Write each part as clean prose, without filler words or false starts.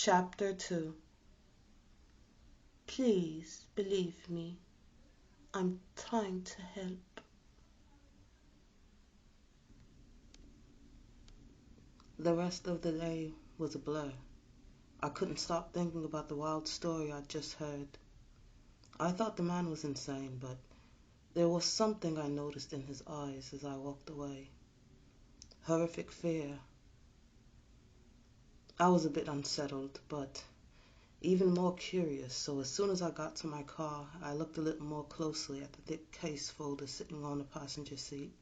Chapter 2. Please believe me. I'm trying to help. The rest of the day was a blur. I couldn't stop thinking about the wild story I'd just heard. I thought the man was insane, but there was something I noticed in his eyes as I walked away. Horrific fear. I was a bit unsettled, but even more curious, so as soon as I got to my car, I looked a little more closely at the thick case folder sitting on the passenger seat.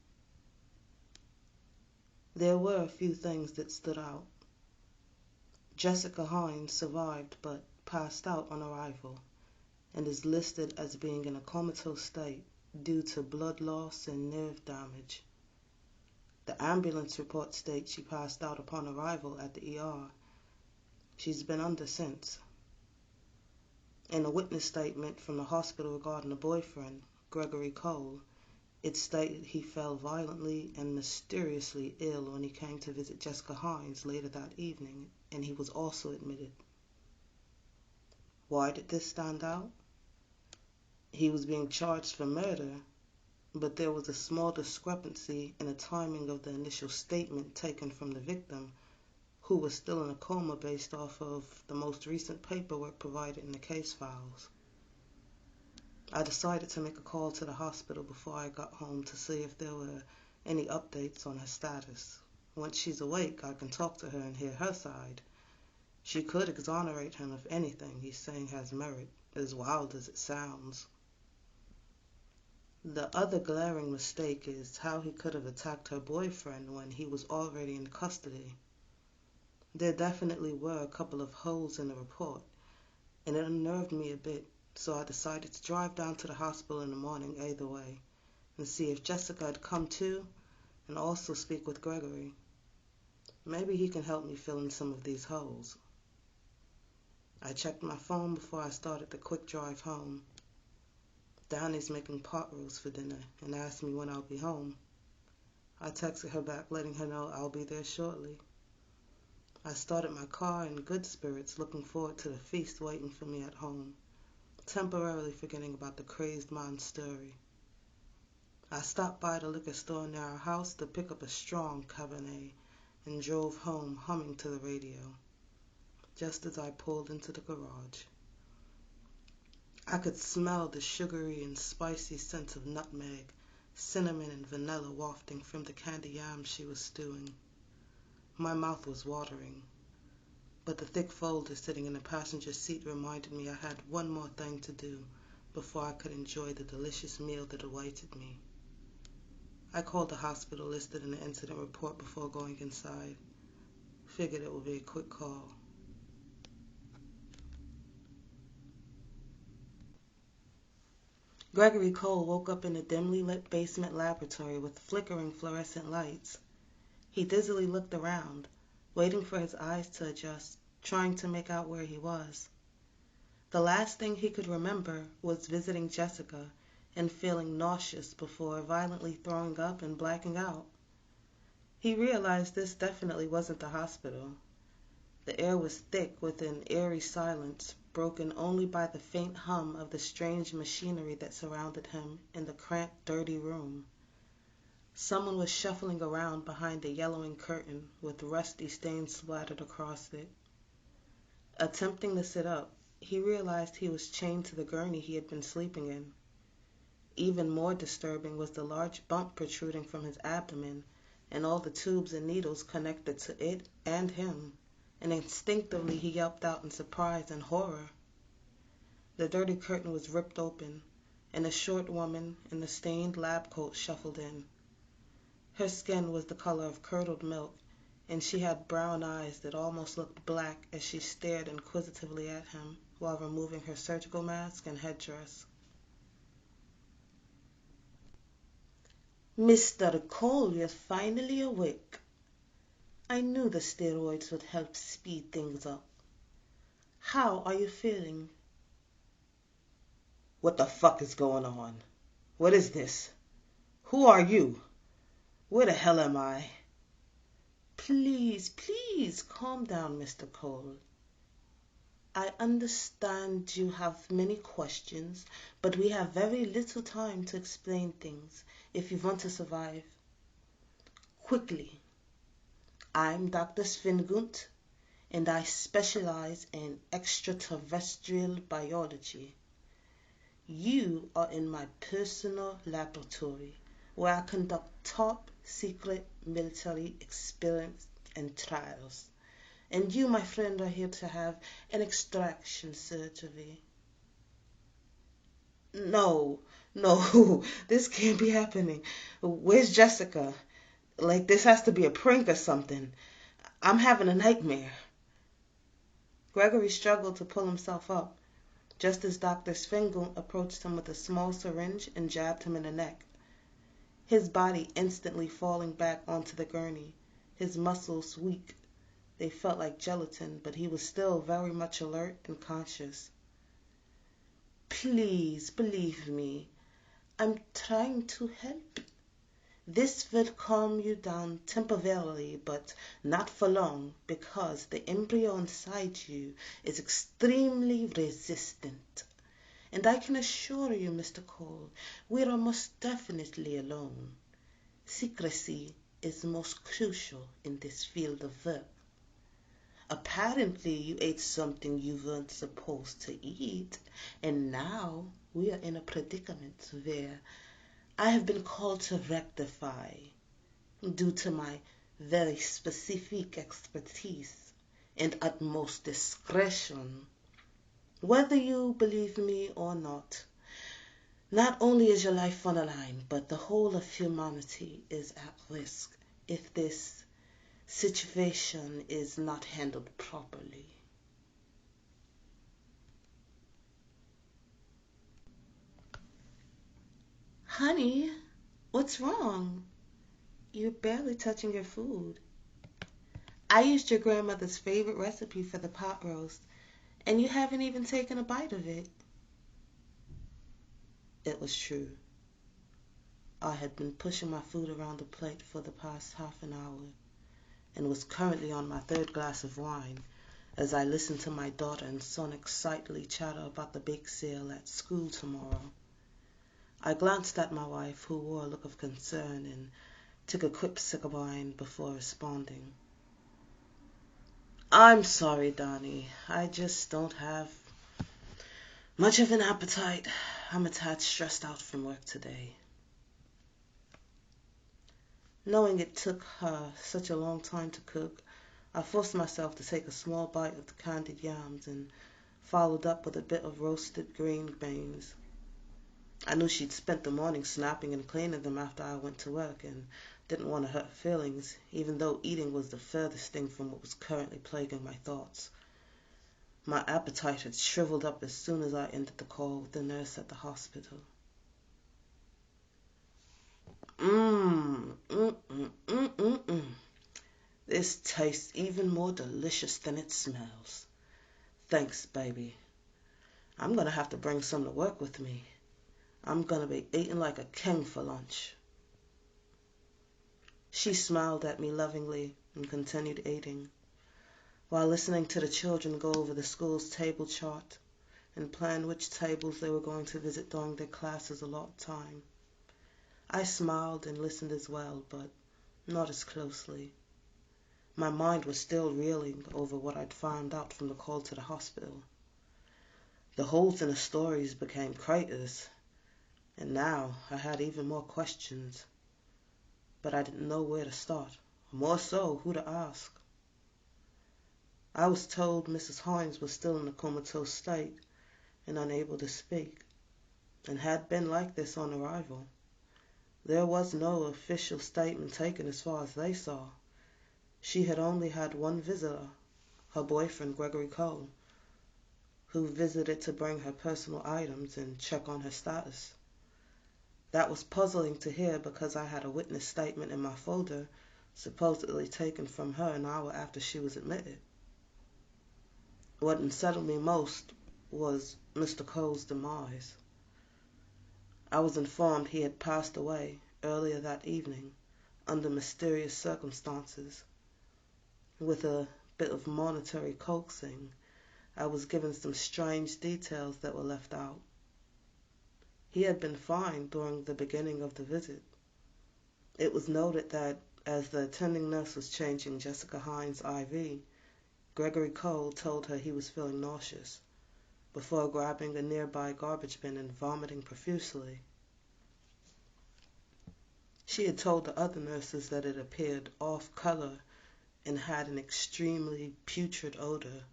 There were a few things that stood out. Jessica Hines survived but passed out on arrival and is listed as being in a comatose state due to blood loss and nerve damage. The ambulance report states she passed out upon arrival at the ER. She's been under since. In a witness statement from the hospital regarding the boyfriend, Gregory Cole, it stated he fell violently and mysteriously ill when he came to visit Jessica Hines later that evening, and he was also admitted. Why did this stand out? He was being charged for murder, but there was a small discrepancy in the timing of the initial statement taken from the victim, who was still in a coma based off of the most recent paperwork provided in the case files. I decided to make a call to the hospital before I got home to see if there were any updates on her status. Once she's awake, I can talk to her and hear her side. She could exonerate him if anything he's saying has merit, as wild as it sounds. The other glaring mistake is how he could have attacked her boyfriend when he was already in custody. There definitely were a couple of holes in the report, and it unnerved me a bit, so I decided to drive down to the hospital in the morning either way and see if Jessica had come to, and also speak with Gregory. Maybe he can help me fill in some of these holes. I checked my phone before I started the quick drive home. Danny's making pot roast for dinner and asked me when I'll be home. I texted her back letting her know I'll be there shortly. I started my car in good spirits, looking forward to the feast waiting for me at home, temporarily forgetting about the crazed man's story. I stopped by the liquor store near our house to pick up a strong Cabernet and drove home humming to the radio, just as I pulled into the garage. I could smell the sugary and spicy scent of nutmeg, cinnamon, and vanilla wafting from the candy yams she was stewing. My mouth was watering, but the thick folder sitting in the passenger seat reminded me I had one more thing to do before I could enjoy the delicious meal that awaited me. I called the hospital listed in the incident report before going inside. Figured it would be a quick call. Gregory Cole woke up in a dimly lit basement laboratory with flickering fluorescent lights. He dizzily looked around, waiting for his eyes to adjust, trying to make out where he was. The last thing he could remember was visiting Jessica and feeling nauseous before violently throwing up and blacking out. He realized this definitely wasn't the hospital. The air was thick with an eerie silence, broken only by the faint hum of the strange machinery that surrounded him in the cramped, dirty room. Someone was shuffling around behind a yellowing curtain with rusty stains splattered across it. Attempting to sit up, he realized he was chained to the gurney he had been sleeping in. Even more disturbing was the large bump protruding from his abdomen and all the tubes and needles connected to it and him, and instinctively he yelped out in surprise and horror. The dirty curtain was ripped open, and a short woman in a stained lab coat shuffled in. Her skin was the color of curdled milk, and she had brown eyes that almost looked black as she stared inquisitively at him while removing her surgical mask and headdress. Mr. Cole, you're finally awake. I knew the steroids would help speed things up. How are you feeling? What the fuck is going on? What is this? Who are you? Where the hell am I? Please, calm down, Mr. Cole. I understand you have many questions, but we have very little time to explain things if you want to survive. Quickly, I'm Dr. Svingunt, and I specialize in extraterrestrial biology. You are in my personal laboratory where I conduct top secret military experiments and trials. And you, my friend, are here to have an extraction surgery. No, no, this can't be happening. Where's Jessica? Like, this has to be a prank or something. I'm having a nightmare. Gregory struggled to pull himself up, just as Dr. Svengel approached him with a small syringe and jabbed him in the neck. His body instantly falling back onto the gurney, his muscles weak. They felt like gelatin, but he was still very much alert and conscious. Please believe me, I'm trying to help. This will calm you down temporarily, but not for long, because the embryo inside you is extremely resistant. And I can assure you, Mr. Cole, we are most definitely alone. Secrecy is most crucial in this field of work. Apparently you ate something you weren't supposed to eat, and now we are in a predicament where I have been called to rectify due to my very specific expertise and utmost discretion. Whether you believe me or not only is your life on the line, but the whole of humanity is at risk if this situation is not handled properly. Honey, what's wrong? You're barely touching your food. I used your grandmother's favorite recipe for the pot roast, and you haven't even taken a bite of it. It was true. I had been pushing my food around the plate for the past half an hour, and was currently on my third glass of wine as I listened to my daughter and son excitedly chatter about the bake sale at school tomorrow. I glanced at my wife, who wore a look of concern, and took a quick sip of wine before responding. I'm sorry, Donnie. I just don't have much of an appetite. I'm a tad stressed out from work today. Knowing it took her such a long time to cook, I forced myself to take a small bite of the candied yams and followed up with a bit of roasted green beans. I knew she'd spent the morning snapping and cleaning them after I went to work, and didn't want to hurt her feelings, even though eating was the furthest thing from what was currently plaguing my thoughts. My appetite had shriveled up as soon as I ended the call with the nurse at the hospital. Mmm, mm, mm, mm, mm, mm. This tastes even more delicious than it smells. Thanks, baby. I'm gonna have to bring some to work with me. I'm gonna be eating like a king for lunch. She smiled at me lovingly and continued eating, while listening to the children go over the school's table chart and plan which tables they were going to visit during their classes' allotted time. I smiled and listened as well, but not as closely. My mind was still reeling over what I'd found out from the call to the hospital. The holes in the stories became craters, and now I had even more questions, but I didn't know where to start, or more so, who to ask. I was told Mrs. Hines was still in a comatose state and unable to speak, and had been like this on arrival. There was no official statement taken as far as they saw. She had only had one visitor, her boyfriend Gregory Cole, who visited to bring her personal items and check on her status. That was puzzling to hear because I had a witness statement in my folder supposedly taken from her an hour after she was admitted. What unsettled me most was Mr. Cole's demise. I was informed he had passed away earlier that evening under mysterious circumstances. With a bit of monetary coaxing, I was given some strange details that were left out. He had been fine during the beginning of the visit. It was noted that as the attending nurse was changing Jessica Hines' IV, Gregory Cole told her he was feeling nauseous before grabbing a nearby garbage bin and vomiting profusely. She had told the other nurses that it appeared off color and had an extremely putrid odor,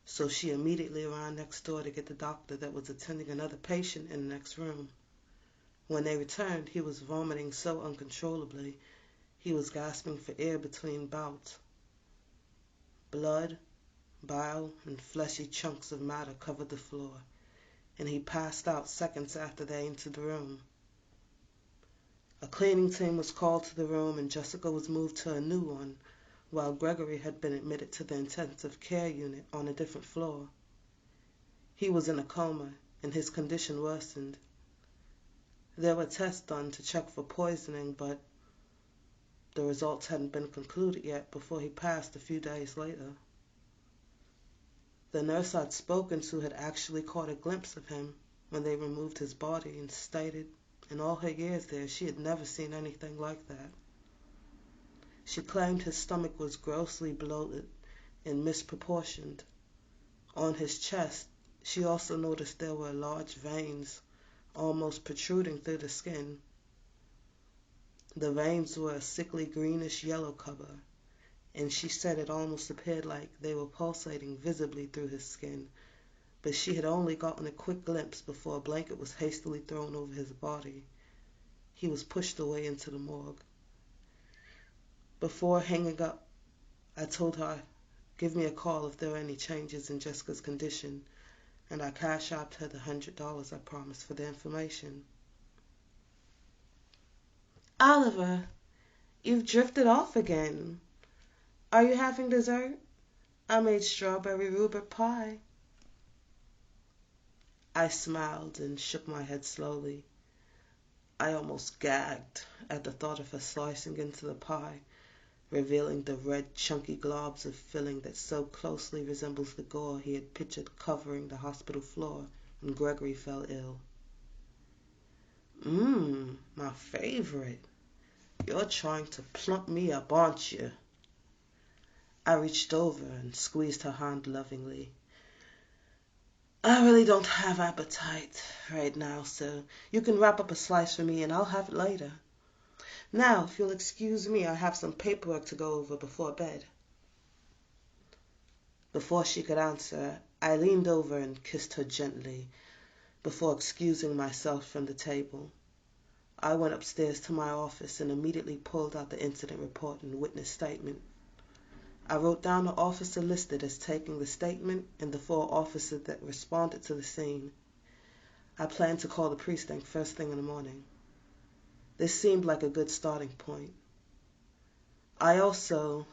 so she immediately ran next door to get the doctor that was attending another patient in the next room. When they returned, he was vomiting so uncontrollably he was gasping for air between bouts. Blood, bile, and fleshy chunks of matter covered the floor, and he passed out seconds after they entered the room. A cleaning team was called to the room, and Jessica was moved to a new one, while Gregory had been admitted to the intensive care unit on a different floor. He was in a coma, and his condition worsened. There were tests done to check for poisoning, but the results hadn't been concluded yet before he passed a few days later. The nurse I'd spoken to had actually caught a glimpse of him when they removed his body and stated in all her years there she had never seen anything like that. She claimed his stomach was grossly bloated and misproportioned. On his chest, she also noticed there were large veins almost protruding through the skin. The veins were a sickly greenish yellow color, and she said it almost appeared like they were pulsating visibly through his skin, but she had only gotten a quick glimpse before a blanket was hastily thrown over his body. He was pushed away into the morgue. Before hanging up, I told her, give me a call if there were any changes in Jessica's condition, and I cash-apped her the $100 I promised for the information. Oliver, you've drifted off again. Are you having dessert? I made strawberry rhubarb pie. I smiled and shook my head slowly. I almost gagged at the thought of her slicing into the pie, revealing the red, chunky globs of filling that so closely resembles the gore he had pictured covering the hospital floor when Gregory fell ill. My favorite. You're trying to plump me up, aren't you? I reached over and squeezed her hand lovingly. I really don't have appetite right now, so you can wrap up a slice for me and I'll have it later. Now, if you'll excuse me, I have some paperwork to go over before bed. Before she could answer, I leaned over and kissed her gently before excusing myself from the table. I went upstairs to my office and immediately pulled out the incident report and witness statement. I wrote down the officer listed as taking the statement and the 4 officers that responded to the scene. I planned to call the precinct first thing in the morning. This seemed like a good starting point. I also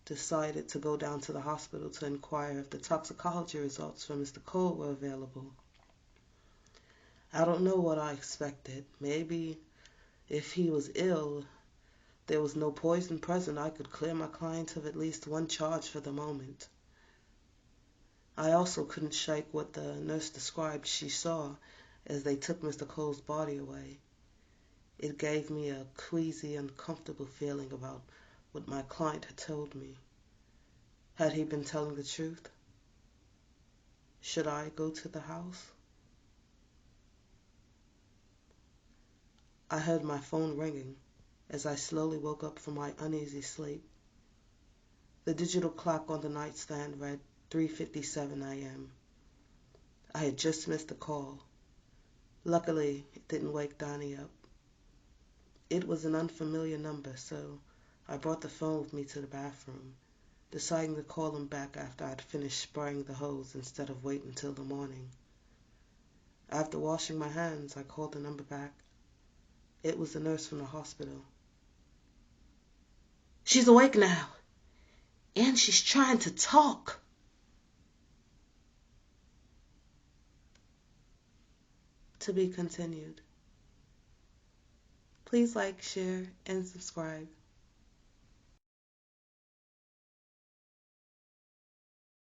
decided to go down to the hospital to inquire if the toxicology results for Mr. Cole were available. I don't know what I expected. Maybe if he was ill, there was no poison present, I could clear my client of at least one charge for the moment. I also couldn't shake what the nurse described she saw as they took Mr. Cole's body away. It gave me a queasy, uncomfortable feeling about what my client had told me. Had he been telling the truth? Should I go to the house? I heard my phone ringing as I slowly woke up from my uneasy sleep. The digital clock on the nightstand read 3:57 a.m. I had just missed a call. Luckily, it didn't wake Donnie up. It was an unfamiliar number, so I brought the phone with me to the bathroom, deciding to call him back after I'd finished spraying the hose instead of waiting until the morning. After washing my hands, I called the number back. It was the nurse from the hospital. She's awake now, and she's trying to talk. To be continued. Please like, share, and subscribe.